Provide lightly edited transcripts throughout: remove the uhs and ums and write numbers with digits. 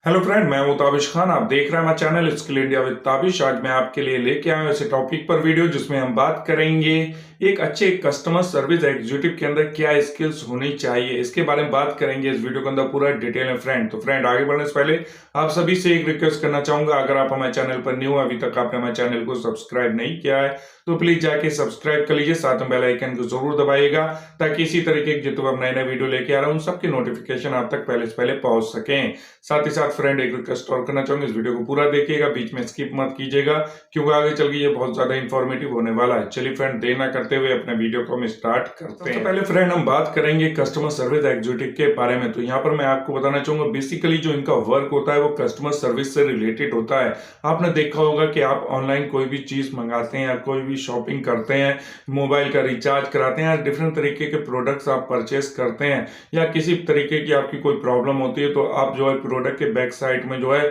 Hello friend, मैं हूं ताबिश खान। आप देख रहे हैं हमारा channel skill India with Tabish. आज मैं आपके लिए लेके आया हूं ऐसे टॉपिक पर वीडियो जिसमें हम बात करेंगे एक अच्छे कस्टमर सर्विस एग्जीक्यूटिव के अंदर क्या स्किल्स होनी चाहिए, इसके बारे में बात करेंगे इस वीडियो के अंदर पूरा डिटेल में। फ्रेंड आगे बढ़ने से पहले आप सभी से एक रिक्वेस्ट करना चाहूंगा, अगर आप हमारे चैनल पर न्यू है, अभी तक आपने हमारे चैनल को सब्सक्राइब नहीं किया है तो प्लीज जाके सब्सक्राइब कर लीजिए, साथ में बेल आइकन को जरूर दबाइएगा ताकि इसी तरीके के जितने हम नए नए वीडियो लेके आ रहा हूँ सबके नोटिफिकेशन आप तक पहले से पहले पहुंच सकें। साथ ही साथ फ्रेंड एक रिक्वेस्ट और करना चाहूंगा, इस वीडियो को पूरा देखिएगा, बीच में स्किप मत कीजिएगा क्योंकि आगे चल के ये बहुत ज्यादा इंफॉर्मेटिव होने वाला है। चलिए फ्रेंड, देर ना करते हुए अपने वीडियो को हम स्टार्ट करते हैं। पहले फ्रेंड हम बात करेंगे कस्टमर सर्विस एग्जीक्यूटिव के बारे में। तो यहाँ पर मैं आपको बताना चाहूंगा बेसिकली जो इनका वर्क होता है वो कस्टमर सर्विस से रिलेटेड होता है। आपने देखा होगा कि आप ऑनलाइन कोई भी चीज मंगाते हैं या कोई भी शॉपिंग करते हैं, मोबाइल का रिचार्ज कराते हैं या डिफरेंट तरीके के प्रोडक्ट्स आप परचेस करते हैं या किसी तरीके की आपकी कोई प्रॉब्लम होती है तो आप जो है प्रोडक्ट के बैक साइड में जो है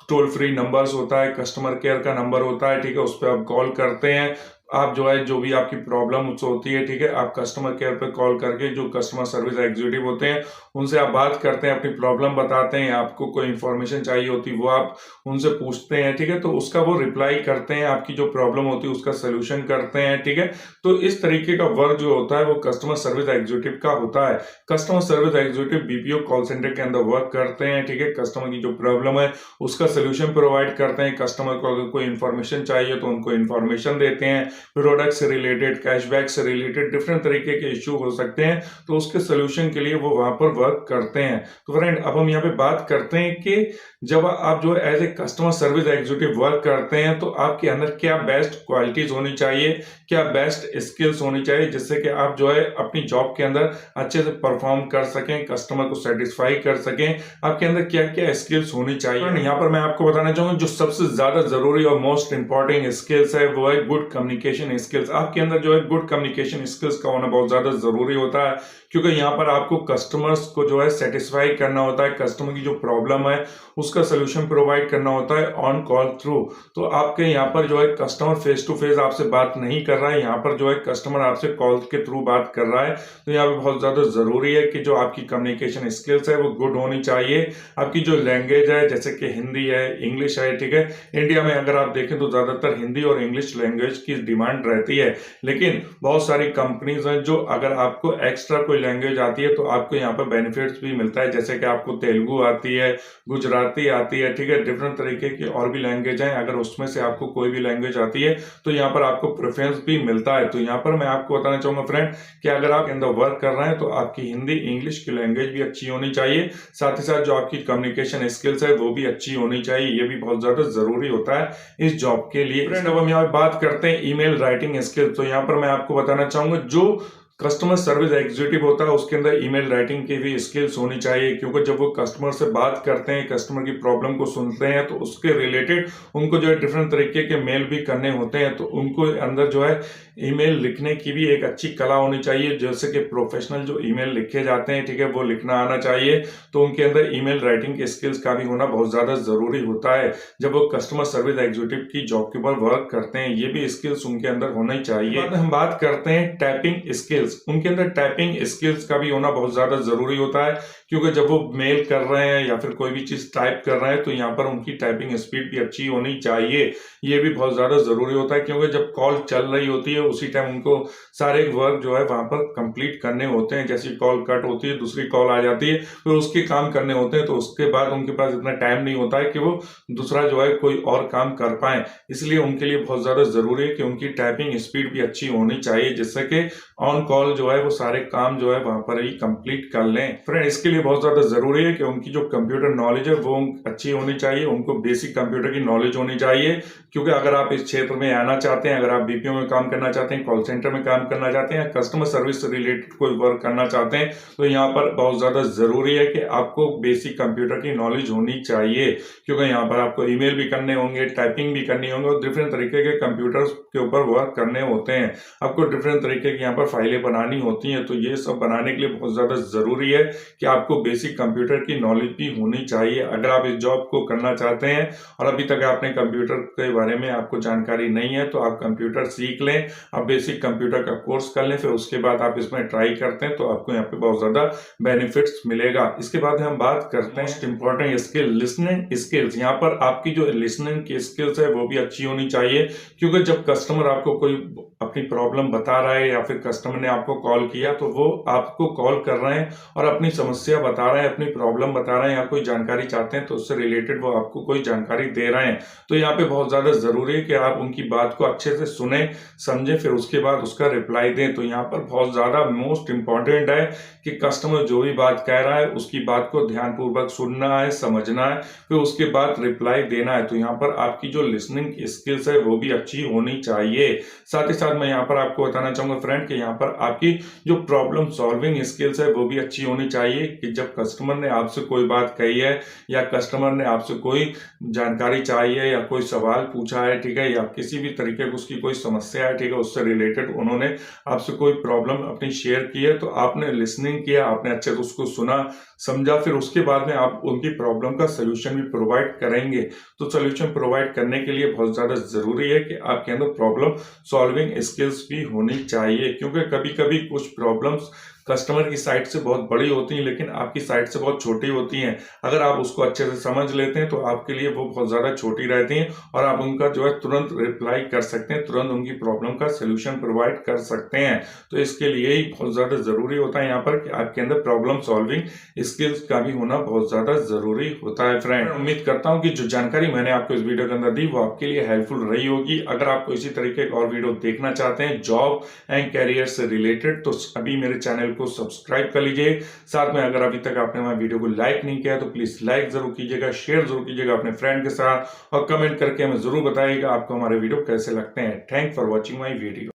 टोल फ्री नंबर्स होता है, कस्टमर केयर का नंबर होता है, ठीक है, उस पर आप कॉल करते हैं। आप जो है जो भी आपकी प्रॉब्लम उससे होती है, ठीक है, आप कस्टमर केयर पे कॉल करके जो कस्टमर सर्विस एग्जीक्यूटिव होते हैं उनसे आप बात करते हैं, अपनी प्रॉब्लम बताते हैं, आपको कोई इंफॉर्मेशन चाहिए होती है वो आप उनसे पूछते हैं, ठीक है, तो उसका वो रिप्लाई करते हैं, आपकी जो प्रॉब्लम होती है उसका सोल्यूशन करते हैं, ठीक है। तो इस तरीके का वर्क जो होता है वो कस्टमर सर्विस एग्जीक्यूटिव का होता है। Customer service executive BPO call centre के अंदर वर्क करते हैं, ठीक है, कस्टमर की जो प्रॉब्लम है उसका सोल्यूशन प्रोवाइड करते हैं। कस्टमर को अगर कोई इन्फॉर्मेशन चाहिए तो उनको इन्फॉर्मेशन देते हैं, प्रोडक्ट से रिलेटेड, कैशबैक से रिलेटेड डिफरेंट तरीके के इश्यू हो सकते हैं तो उसके सोल्यूशन के लिए वो वहां पर वर्क करते हैं। तो फ्रेंड अब हम यहाँ पे बात करते हैं कि जब आप जो as a customer service executive work करते हैं तो आपके अंदर क्या बेस्ट क्वालिटीज होनी चाहिए, क्या बेस्ट स्किल्स होनी चाहिए जिससे कि आप जो है अपनी जॉब के अंदर अच्छे से परफॉर्म कर सकें, कस्टमर को सेटिस्फाई कर सकें। आपके अंदर क्या क्या स्किल्स होनी चाहिए। यहाँ पर मैं आपको बताना चाहूंगा जो सबसे ज्यादा जरूरी और मोस्ट इंपॉर्टेंट स्किल्स है वो है गुड कम्युनिकेशन स्किल्स। आपके अंदर जो है गुड कम्युनिकेशन स्किल्स का होना बहुत ज्यादा जरूरी होता है क्योंकि यहाँ पर आपको कस्टमर्स को जो है सेटिस्फाई करना होता है, कस्टमर की जो प्रॉब्लम है उसका सोल्यूशन प्रोवाइड करना होता है ऑन कॉल थ्रू। तो आपके यहाँ पर जो है कस्टमर फेस टू फेस आपसे बात नहीं कर रहा है, यहाँ पर जो है कस्टमर आपसे कॉल के थ्रू बात कर रहा है। तो यहाँ पे बहुत ज्यादा जरूरी है कि जो आपकी कम्युनिकेशन स्किल्स है वो गुड होनी चाहिए। आपकी जो लैंग्वेज है जैसे कि हिंदी है, इंग्लिश है, ठीक है, इंडिया में अगर आप देखें तो ज्यादातर हिंदी और इंग्लिश लैंग्वेज की डिमांड रहती है, लेकिन बहुत सारी कंपनीज हैं जो अगर आपको एक्स्ट्रा कोई लैंग्वेज आती है तो आपको यहाँ पर बेनिफिट्स भी मिलता है, जैसे कि आपको तेलुगु आती है, गुजराती आती है, ठीक है, डिफरेंट तरीके की और भी लैंग्वेज है, अगर उसमें से आपको कोई भी लैंग्वेज आती है तो यहाँ पर आपको प्रेफरेंस भी मिलता है। तो यहाँ पर मैं आपको बताना चाहूंगा फ्रेंड कि अगर आप अंदर वर्क कर रहे हैं तो आपकी हिंदी इंग्लिश की लैंग्वेज भी अच्छी होनी चाहिए, साथ ही साथ जो आपकी कम्युनिकेशन स्किल्स है वो भी अच्छी होनी चाहिए, ये भी बहुत ज्यादा जरूरी होता है इस जॉब के लिए। फ्रेंड अब हम यहाँ बात करते हैं ईमेल राइटिंग स्किल्स। तो यहाँ पर मैं आपको बताना चाहूंगा जो कस्टमर सर्विस एग्जीक्यूटिव होता है उसके अंदर ईमेल राइटिंग की भी स्किल्स होनी चाहिए क्योंकि जब वो कस्टमर से बात करते हैं, कस्टमर की प्रॉब्लम को सुनते हैं तो उसके रिलेटेड उनको जो है डिफरेंट तरीके के मेल भी करने होते हैं, तो उनको अंदर जो है ईमेल लिखने की भी एक अच्छी कला होनी चाहिए, जैसे कि प्रोफेशनल जो ईमेल लिखे जाते हैं, ठीक है, वो लिखना आना चाहिए। तो उनके अंदर ईमेल राइटिंग के स्किल्स का भी होना बहुत ज्यादा जरूरी होता है जब वो कस्टमर सर्विस एग्जीक्यूटिव की जॉब के ऊपर वर्क करते हैं, ये भी स्किल्स उनके अंदर होना ही चाहिए। हम बात करते हैं टाइपिंग स्किल्स। उनके अंदर टाइपिंग स्किल्स का भी होना बहुत ज्यादा जरूरी होता है क्योंकि जब वो मेल कर रहे हैं या फिर कोई भी चीज टाइप कर रहे हैं तो यहाँ पर उनकी टाइपिंग स्पीड भी अच्छी होनी चाहिए, ये भी बहुत ज्यादा जरूरी होता है क्योंकि जब कॉल चल रही होती है उसी टाइम उनको सारे वर्क जो है वहां पर कंप्लीट करने होते हैं। जैसी कॉल कट होती है दूसरी कॉल आ जाती है फिर उसके काम करने होते हैं, तो उसके बाद उनके पास इतना टाइम नहीं होता है कि वो दूसरा जो है कोई और काम कर पाए, इसलिए उनके लिए बहुत ज्यादा जरूरी है कि उनकी टाइपिंग स्पीड भी अच्छी होनी चाहिए जिससे कि ऑन कॉल जो है वो सारे काम जो है वहां पर ही कंप्लीट कर लें। फ्रेंड इसके लिए बहुत ज्यादा जरूरी है कि उनकी जो कंप्यूटर नॉलेज है वो अच्छी होनी चाहिए, उनको बेसिक कंप्यूटर की नॉलेज होनी चाहिए क्योंकि अगर आप इस क्षेत्र में आना चाहते हैं, अगर आप बीपीओ में काम करना चाहते हैं, कॉल सेंटर में काम करना चाहते हैं, कस्टमर सर्विस से रिलेटेड कोई वर्क करना चाहते हैं तो यहाँ पर बहुत ज्यादा जरूरी है कि आपको बेसिक कंप्यूटर की नॉलेज होनी चाहिए क्योंकि यहाँ पर आपको ईमेल भी करने होंगे, टाइपिंग भी करनी होंगे और डिफरेंट तरीके के कंप्यूटर के ऊपर वर्क करने होते हैं, आपको डिफरेंट तरीके की यहाँ पर फाइलें बनानी होती हैं। तो ये सब बनाने के लिए बहुत ज्यादा जरूरी है कि आपको बेसिक कंप्यूटर की नॉलेज भी होनी चाहिए अगर आप इस जॉब को करना चाहते हैं और अभी तक आपने कंप्यूटर के बारे में आपको जानकारी नहीं है तो आप कंप्यूटर सीख लें। आप बेसिक कंप्यूटर का कोर्स कर लें, फिर उसके बाद आप इसमें ट्राई करते हैं तो आपको यहाँ पे बहुत ज़्यादा बेनिफिट्स मिलेगा। इसके बाद हम बात करते हैं most important skill, listening skills. यहाँ पर आपकी जो लिसनिंग की स्किल्स है वो भी अच्छी होनी चाहिए, क्योंकि जब कस्टमर आपको कोई अपनी प्रॉब्लम बता रहा है या फिर कस्टमर ने आपको कॉल किया तो वो आपको कॉल कर रहे हैं और अपनी समस्या बता रहे हैं, अपनी प्रॉब्लम बता रहे हैं या कोई जानकारी चाहते हैं तो उससे रिलेटेड वो आपको कोई जानकारी दे रहे हैं। तो यहाँ पे बहुत ज़्यादा ज़रूरी है कि आप उनकी बात को अच्छे से सुने, समझें, फिर उसके बाद उसका रिप्लाई दें। तो यहाँ पर बहुत ज़्यादा मोस्ट इंपॉर्टेंट है कि कस्टमर जो भी बात कह रहा है उसकी बात को ध्यानपूर्वक सुनना है, समझना है, फिर उसके बाद रिप्लाई देना है। तो यहाँ पर आपकी जो लिसनिंग स्किल्स है वो भी अच्छी होनी चाहिए। साथ ही साथ मैं यहाँ पर आपको बताना चाहूंगा फ्रेंड कि यहाँ पर आपकी जो प्रॉब्लम सॉल्विंग स्किल्स है वो भी अच्छी होनी चाहिए, कि जब कस्टमर ने आपसे कोई बात कही है या कस्टमर ने आपसे कोई जानकारी चाहिए या कोई सवाल पूछा है, ठीक है, या किसी भी तरीके की उसकी कोई समस्या है, ठीक है, उससे रिलेटेड उन्होंने आपसे कोई प्रॉब्लम अपनी शेयर की है, तो आपने लिसनिंग किया, आपने अच्छे से उसको सुना, समझा, फिर उसके बाद में आप उनकी प्रॉब्लम का सोल्यूशन भी प्रोवाइड करेंगे। तो सोल्यूशन प्रोवाइड करने के लिए बहुत ज़्यादा ज़रूरी है कि आपके अंदर प्रॉब्लम सॉल्विंग स्किल्स भी होनी चाहिए, क्योंकि कभी कभी कुछ प्रॉब्लम्स कस्टमर की साइड से बहुत बड़ी होती हैं लेकिन आपकी साइड से बहुत छोटी होती हैं। अगर आप उसको अच्छे से समझ लेते हैं तो आपके लिए वो बहुत ज़्यादा छोटी रहती हैं और आप उनका जो है तुरंत रिप्लाई कर सकते हैं, तुरंत उनकी प्रॉब्लम का सोल्यूशन प्रोवाइड कर सकते हैं। तो इसके लिए ही बहुत ज़्यादा ज़रूरी होता है यहाँ पर कि आपके अंदर प्रॉब्लम सॉल्विंग स्किल्स का भी होना बहुत ज़्यादा ज़रूरी होता है। फ्रेंड, उम्मीद करता हूँ कि जो जानकारी मैंने आपको इस वीडियो के अंदर दी वो आपके लिए हेल्पफुल रही होगी। अगर आपको इसी तरीके का और वीडियो देखना चाहते हैं जॉब एंड कैरियर से रिलेटेड, तो अभी मेरे चैनल को सब्सक्राइब कर लीजिए। साथ में अगर अभी तक आपने हमारे वीडियो को लाइक नहीं किया तो प्लीज लाइक जरूर कीजिएगा, शेयर जरूर कीजिएगा अपने फ्रेंड के साथ और कमेंट करके हमें जरूर बताइएगा आपको हमारे वीडियो कैसे लगते हैं। Thank for watching my video.